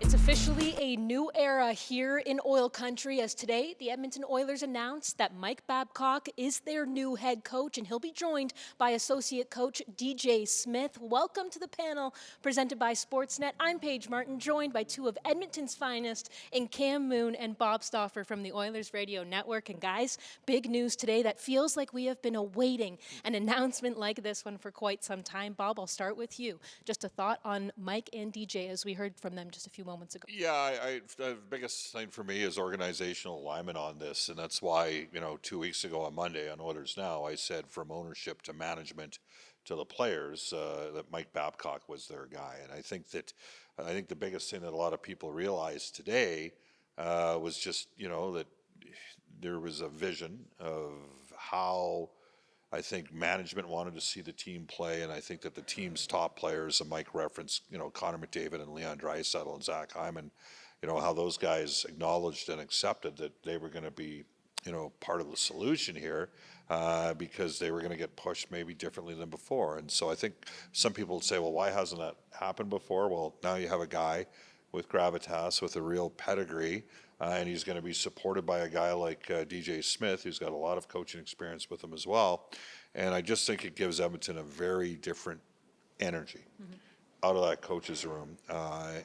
It's officially a new era here in oil country as today the Edmonton Oilers announced that Mike Babcock is their new head coach and he'll be joined by associate coach DJ Smith. Welcome to the panel presented by Sportsnet. I'm Paige Martin, joined by two of Edmonton's finest in Cam Moon and Bob Stauffer from the Oilers Radio Network. And guys, big news today that feels like we have been awaiting an announcement like this one for quite some time. Bob, I'll start with you. Just a thought on Mike and DJ as we heard from them just a few moments ago. Yeah, the biggest thing for me is organizational alignment on this, and that's why, 2 weeks ago on Monday on Oilers Now, I said from ownership to management to the players that Mike Babcock was their guy. And I think the biggest thing that a lot of people realized today was just, that there was a vision of how I think management wanted to see the team play, and I think that the team's top players, and Mike referenced, Connor McDavid and Leon Draisaitl and Zach Hyman, how those guys acknowledged and accepted that they were going to be, part of the solution here because they were going to get pushed maybe differently than before. And so I think some people would say, well, why hasn't that happened before? Well, now you have a guy with gravitas, with a real pedigree, and he's going to be supported by a guy like DJ Smith, who's got a lot of coaching experience with him as well. And I just think it gives Edmonton a very different energy out of that coach's room.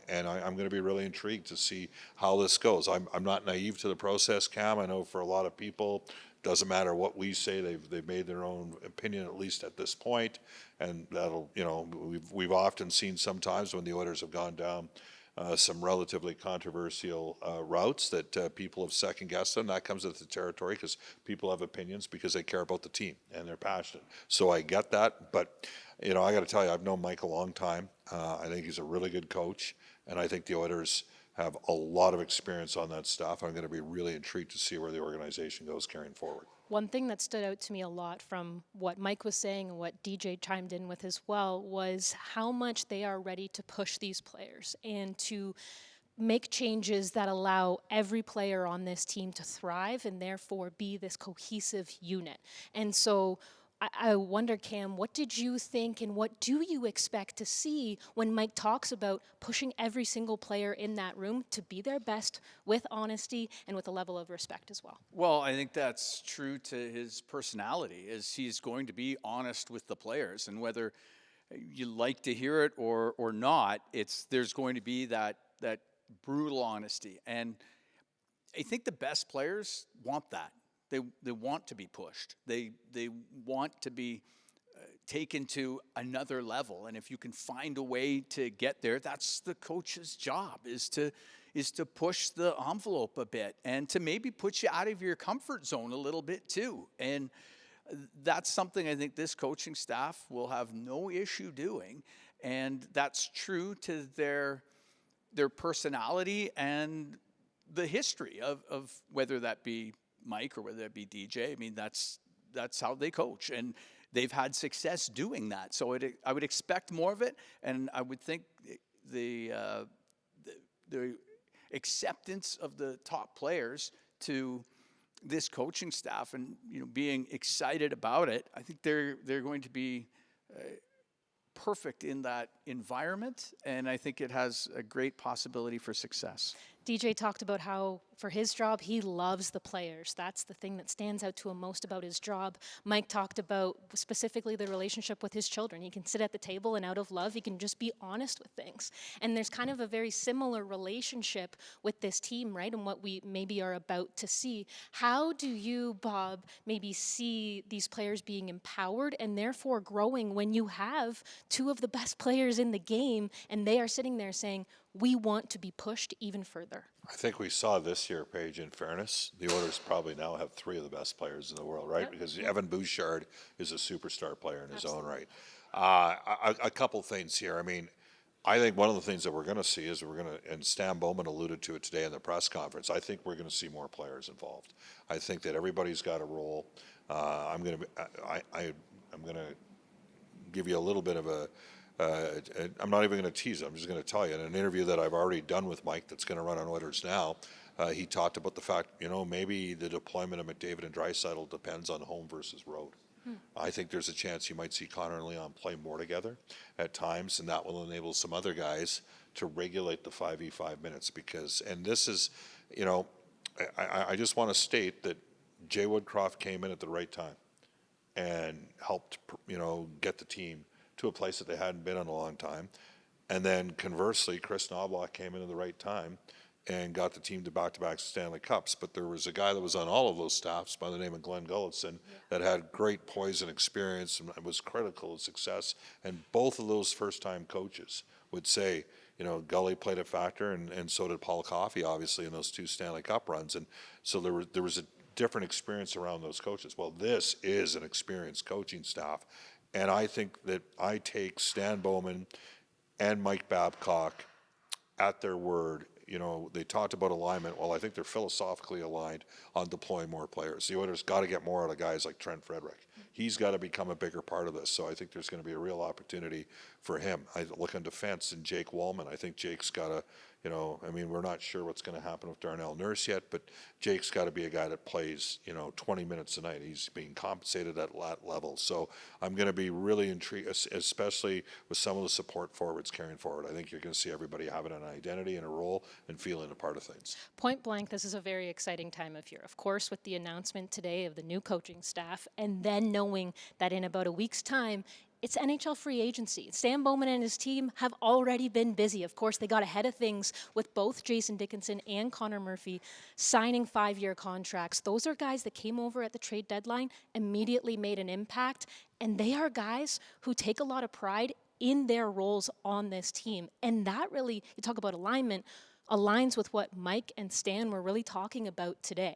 And I'm going to be really intrigued to see how this goes. I'm not naive to the process, Cam. I know for a lot of people, doesn't matter what we say, they've made their own opinion, at least at this point. And that'll, we've often seen sometimes when the Oilers have gone down some relatively controversial routes that people have second-guessed them. That comes with the territory because people have opinions because they care about the team and they're passionate. So I get that, but I got to tell you, I've known Mike a long time. I think he's a really good coach, and I think the Oilers have a lot of experience on that stuff. I'm going to be really intrigued to see where the organization goes carrying forward. One thing that stood out to me a lot from what Mike was saying and what DJ chimed in with as well was how much they are ready to push these players and to make changes that allow every player on this team to thrive and therefore be this cohesive unit. And so I wonder, Cam, what did you think and what do you expect to see when Mike talks about pushing every single player in that room to be their best with honesty and with a level of respect as well? Well, I think that's true to his personality, is he's going to be honest with the players. And whether you like to hear it or not, there's going to be that brutal honesty. And I think the best players want that. They want to be pushed. They want to be taken to another level. And if you can find a way to get there, that's the coach's job, is to push the envelope a bit and to maybe put you out of your comfort zone a little bit too. And that's something I think this coaching staff will have no issue doing. And that's true to their personality and the history of whether that be Mike or whether that be DJ. I mean, that's how they coach, and they've had success doing that. So I would expect more of it, and I would think the acceptance of the top players to this coaching staff and being excited about it. I think they're going to be perfect in that environment, and I think it has a great possibility for success. DJ talked about how, for his job, he loves the players. That's the thing that stands out to him most about his job. Mike talked about specifically the relationship with his children. He can sit at the table and out of love, he can just be honest with things. And there's kind of a very similar relationship with this team, right, and what we maybe are about to see. How do you, Bob, maybe see these players being empowered and therefore growing when you have two of the best players in the game and they are sitting there saying, we want to be pushed even further? I think we saw this year, Paige, in fairness, the Oilers probably now have three of the best players in the world, right? Because Evan Bouchard is a superstar player in his own right. A couple things here. I mean, I think one of the things that we're going to see is and Stan Bowman alluded to it today in the press conference, I think we're going to see more players involved. I think that everybody's got a role. I'm going to give you a little bit of I'm not even going to tease it. I'm just going to tell you. In an interview that I've already done with Mike that's going to run on Oilers Now, he talked about the fact, maybe the deployment of McDavid and Draisaitl depends on home versus road. I think there's a chance you might see Connor and Leon play more together at times, and that will enable some other guys to regulate the 5v5 minutes and this is, you know, I just want to state that Jay Woodcroft came in at the right time and helped, you know, get the team to a place that they hadn't been in a long time. And then conversely, Chris Knobloch came in at the right time and got the team to back-to-back Stanley Cups. But there was a guy that was on all of those staffs by the name of Glenn Gulletson that had great poise and experience and was critical of success. And both of those first-time coaches would say, you know, Gully played a factor, and so did Paul Coffey, obviously, in those 2 Stanley Cup runs. And so there was a different experience around those coaches. Well, this is an experienced coaching staff. And I think that I take Stan Bowman and Mike Babcock at their word. You know, they talked about alignment. Well, I think they're philosophically aligned on deploying more players. The Oilers got to get more out of guys like Trent Frederick. He's got to become a bigger part of this. So I think there's going to be a real opportunity for him. I look on defense and Jake Wallman. I think Jake's got to, you know, I mean, we're not sure what's going to happen with Darnell Nurse yet, but Jake's got to be a guy that plays, you know, 20 minutes a night. He's being compensated at that level. So I'm going to be really intrigued, especially with some of the support forwards carrying forward. I think you're going to see everybody having an identity and a role and feeling a part of things. Point blank, this is a very exciting time of year. Of course, with the announcement today of the new coaching staff, and then knowing that in about a week's time, it's NHL free agency. Stan Bowman and his team have already been busy. Of course, they got ahead of things with both Jason Dickinson and Connor Murphy signing 5-year contracts. Those are guys that came over at the trade deadline, immediately made an impact, and they are guys who take a lot of pride in their roles on this team. And that really, you talk about alignment, aligns with what Mike and Stan were really talking about today.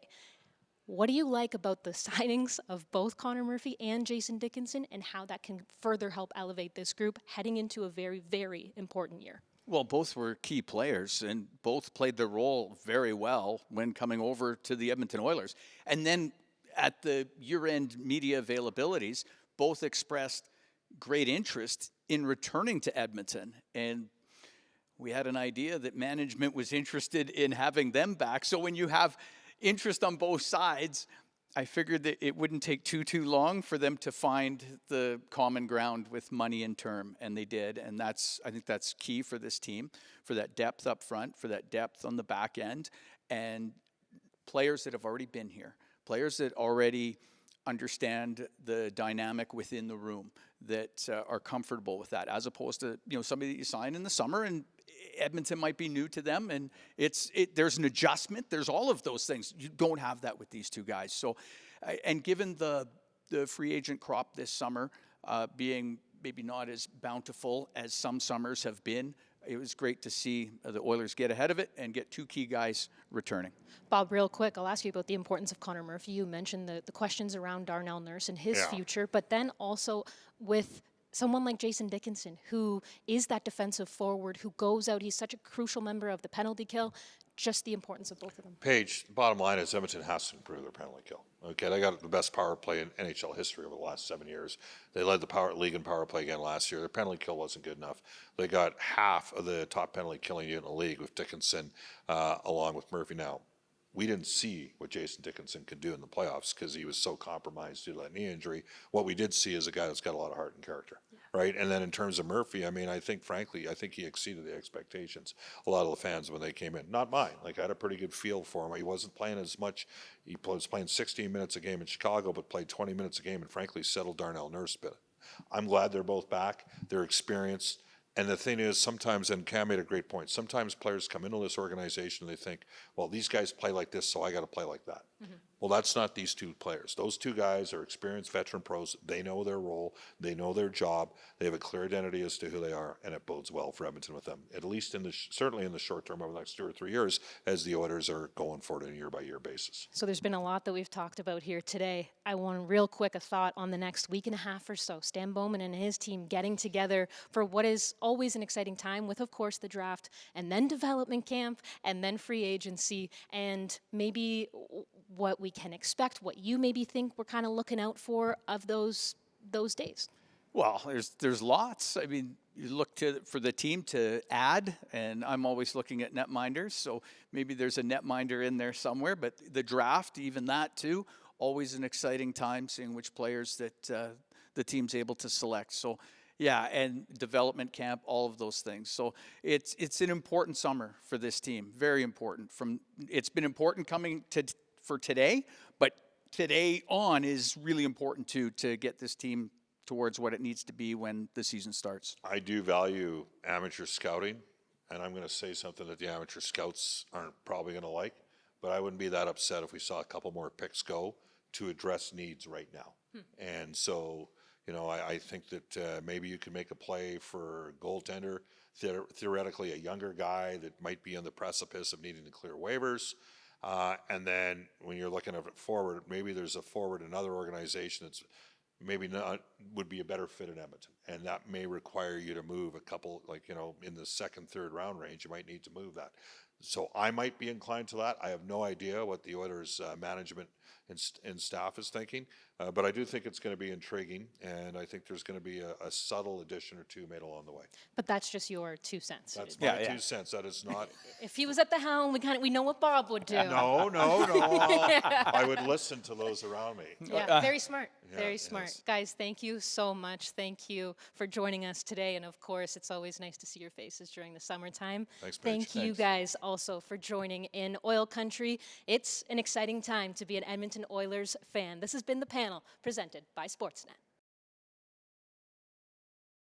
What do you like about the signings of both Connor Murphy and Jason Dickinson, and how that can further help elevate this group heading into a very, very important year? Well, both were key players, and both played their role very well when coming over to the Edmonton Oilers. And then at the year-end media availabilities, both expressed great interest in returning to Edmonton. And we had an idea that management was interested in having them back. So when you have interest on both sides, I figured that it wouldn't take too long for them to find the common ground with money and term, and they did. And I think that's key for this team, for that depth up front, for that depth on the back end, and players that have already been here, players that already understand the dynamic within the room, that are comfortable with that, as opposed to, you know, somebody that you sign in the summer and Edmonton might be new to them, and there's an adjustment. There's all of those things. You don't have that with these two guys. So, and given the free agent crop this summer being maybe not as bountiful as some summers have been, it was great to see the Oilers get ahead of it and get 2 key guys returning. Bob, real quick, I'll ask you about the importance of Connor Murphy. You mentioned the questions around Darnell Nurse and his future, but then also with someone like Jason Dickinson, who is that defensive forward, who goes out, he's such a crucial member of the penalty kill, just the importance of both of them. Paige, the bottom line is Edmonton has to improve their penalty kill. Okay, they got the best power play in NHL history over the last 7 years. They led the league in power play again last year. Their penalty kill wasn't good enough. They got half of the top penalty killing unit in the league with Dickinson along with Murphy. Now, we didn't see what Jason Dickinson could do in the playoffs because he was so compromised due to that knee injury. What we did see is a guy that's got a lot of heart and character, right? And then in terms of Murphy, I mean, I think he exceeded the expectations. A lot of the fans when they came in, not mine. Like, I had a pretty good feel for him. He wasn't playing as much. He was playing 16 minutes a game in Chicago, but played 20 minutes a game and frankly settled Darnell Nurse a bit. I'm glad they're both back. They're experienced. And the thing is, sometimes, and Cam made a great point, sometimes players come into this organization and they think, well, these guys play like this, so I got to play like that. Mm-hmm. Well, that's not these two players. Those two guys are experienced veteran pros. They know their role. They know their job. They have a clear identity as to who they are, and it bodes well for Edmonton with them, at least certainly in the short term over the next 2 or 3 years as the Oilers are going forward on a year-by-year basis. So there's been a lot that we've talked about here today. I want real quick a thought on the next week and a half or so. Stan Bowman and his team getting together for what is always an exciting time with, of course, the draft, and then development camp, and then free agency, and maybe what we can expect, what you maybe think we're kind of looking out for of those days. Well, there's lots. I mean, you look for the team to add, and I'm always looking at netminders, so maybe there's a netminder in there somewhere, but the draft, even that too, always an exciting time seeing which players that the team's able to select. So, yeah, and development camp, all of those things. So it's an important summer for this team, very important. It's been important coming for today, but today on is really important too, to get this team towards what it needs to be when the season starts. I do value amateur scouting, and I'm going to say something that the amateur scouts aren't probably going to like, but I wouldn't be that upset if we saw a couple more picks go to address needs right now. And so, you know, I think that maybe you can make a play for goaltender, theoretically a younger guy that might be on the precipice of needing to clear waivers. And then when you're looking at it forward, maybe there's a forward in another organization that's maybe not would be a better fit in Edmonton, and that may require you to move a couple, like, you know, in the second, third round range. You might need to move that. So I might be inclined to that. I have no idea what the Oilers management and staff is thinking, but I do think it's going to be intriguing, and I think there's going to be a subtle addition or two made along the way. But that's just your 2 cents. That's my 2 cents. That is not. If he was at the helm, we know what Bob would do. No. I would listen to those around me. Yeah, very smart. Very yes. smart. Guys, thank you so much. Thank you for joining us today. And of course, it's always nice to see your faces during the summertime. Thanks, Paige. Thank you guys also for joining in Oil Country. It's an exciting time to be an Edmonton Oilers fan. This has been The Panel, presented by Sportsnet.